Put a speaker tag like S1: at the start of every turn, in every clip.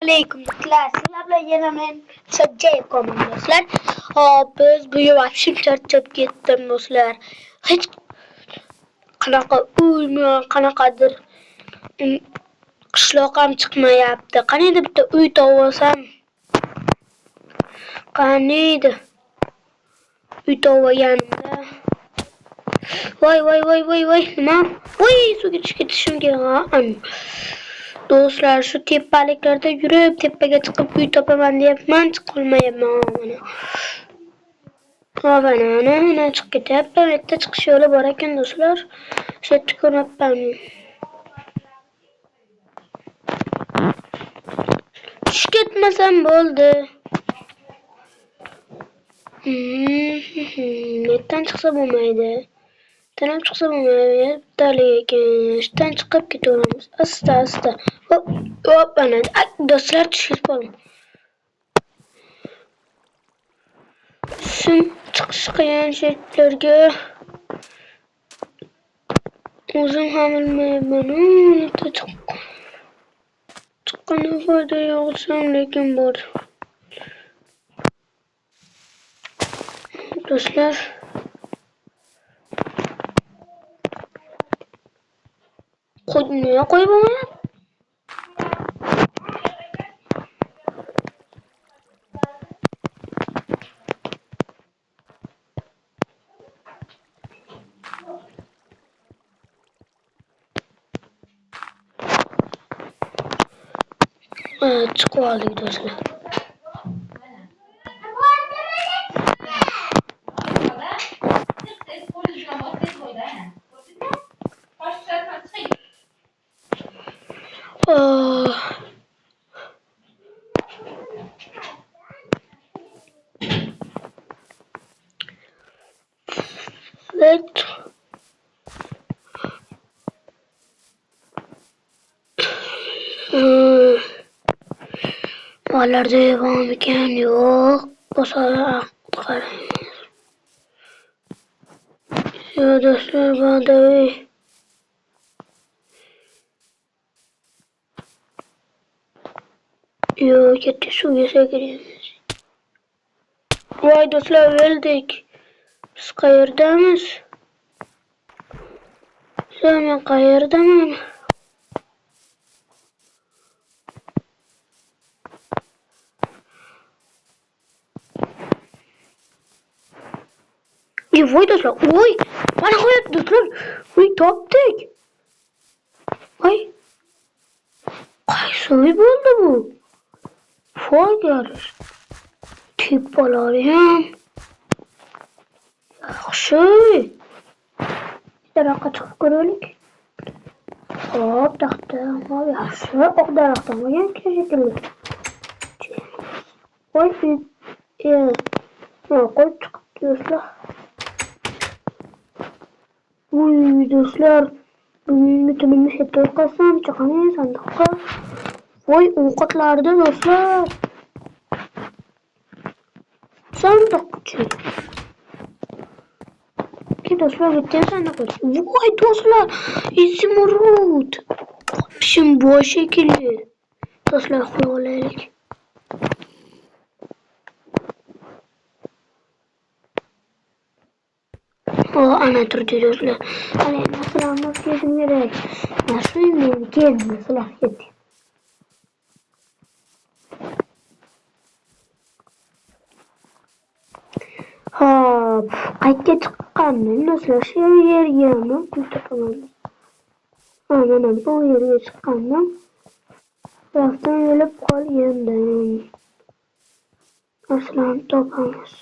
S1: Aleyküm sizlerle yine ben Sajjay koyayım dostlar. Biz bu yavaşım çarçıp gittim dostlar. Hiç qanaqa uymuyor, qanaqadir qishloqam chiqmayapti. Qaniydi bitta uy topsam. Qaniydi uy topganimda. Voy, nima? Voy, suvga ketishim kerak. Do'stlar, shu tepaliklarda yurib, tepaga chiqib uy topaman deyapman, chiqolmayapman. Mana chiqib ketyapman. Bitta chiqish yo'li bor ekan do'stlar. Shu yerda ko'ryapman. Tushib ketmasam bo'ldi. Netdan chiqsa bo'lmaydi. Tanam chiqsa bo'lmaydi. Dali ekan. Shundan chiqib ketaveramiz. Asta. Hop, ana. Do'stlar tushib qoldim. Shun chiqish qiyin shekillarga o'zim ham bilmayman. Chiqqanda foyda yo'qsam lekin bor. Do'stlar, nima qo'yib olmayapti? Chiqib oldik do'stlar. Evet. Vallahi devam eken yok. Basara qaraymiz. Yo do'stlar, badaviy. Yo, katta suvga sakraymiz. Voy do'stlar, o'ldik. Biz qayerdamiz? Men qayerdaman? Voy do'stlar, voy! Mana qo'yapti do'stlar. Voy, topdik. Voy! Qaysi uy bo'ldi bu? Foygar. Tepalar ham. Yaxshi. Daraxtga chiqib ko'raylik. Hop, taxta. Yaxshi. Oq daraxtdan bo'lgan shekilli. Voy, qo'yib chiqibdi do'stlar. Voy do'stlar, bugungi tunimiz yerda qolsam, chiqaman sandiqqa. Voy, ovqatlarda do'stlar. Sandiqchi. Do'stlar, bitta sandiq. Voy do'stlar, izimurud. Qopishim bor shekilli. Do'stlar, qo'yib olaylik. Ana turdi do'stlar. Ana narsalarni kezim kerak. Narsalarni kezim sizlar ketdi. Hop, qaytga chiqqandim do'stlar. Shu yerga topaman. Mana bu yerga chiqqandim. Raftan o'lib qolgandim. Narsalarni topamiz.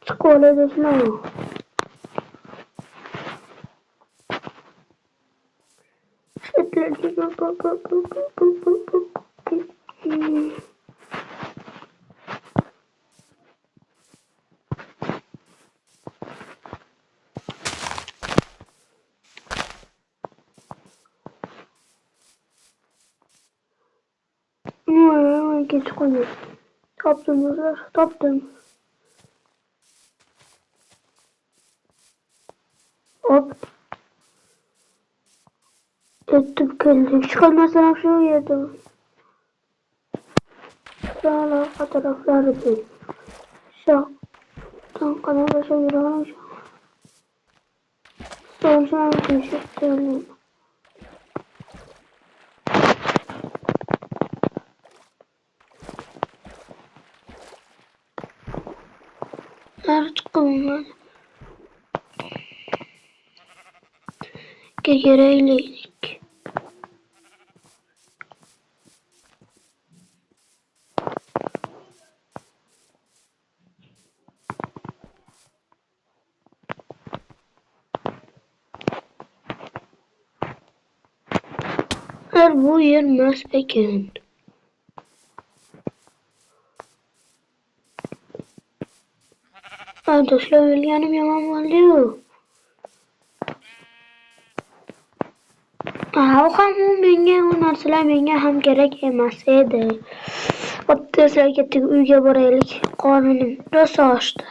S1: Çıkıyor do'stlar. Geç koyuyor. Taptım do'stlar, taptım. Hop. Ettim Geldik. Çıkalmasam şu yerde. Sağ arka tarafları değil. Şu. Tam kanalda şu yürüyormuş. Sonuçta bir şey söyleyeyim. Nerede çıkalım ben? Gegereyleydik. Her bu yermez ekin. Arkadaşlar William'ım yaman valıyor. Kamu menga narsalar menga ham kerak emas edi. Otda ketdik uyga boraylik. Qornim rosa ochdi.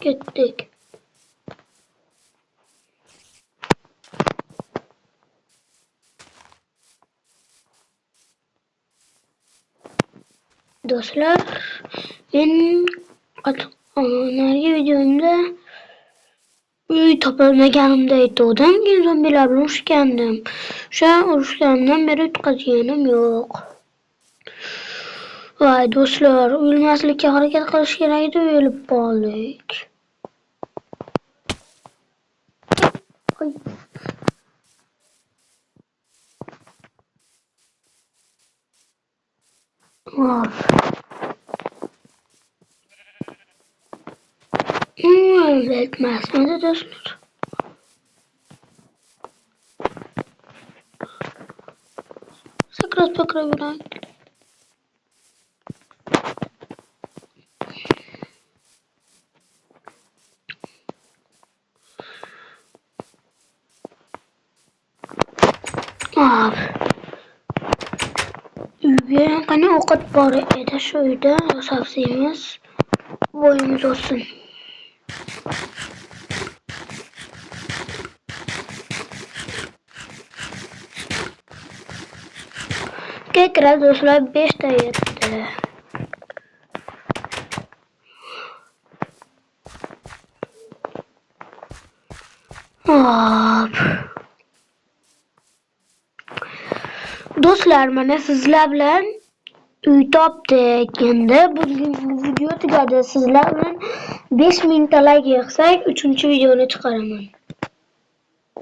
S1: Ketdik. Do'stlar, men narigi videomda uy topolmaganimda aytdim. Keyin zombilar bilan urushgandim. O'sha urushgandan beri yutqazganim yo'q. Voy do'stlar, o'lmaslikka harakat qilish kerak edi, o'lib qoldik. Etmezmedi do'stlar. Sakrab yurang. Uyga qani ovqat bor edi, shu uyda savsiyamiz bo'yimiz o'tsin. Kekra do'stlar 5 ta yetdi. Do'stlar, mana sizlar bilan uy topdik. Endi bu video tugadi. Sizlar bilan 5000 ta like yig'sak 3-videoni chiqaraman.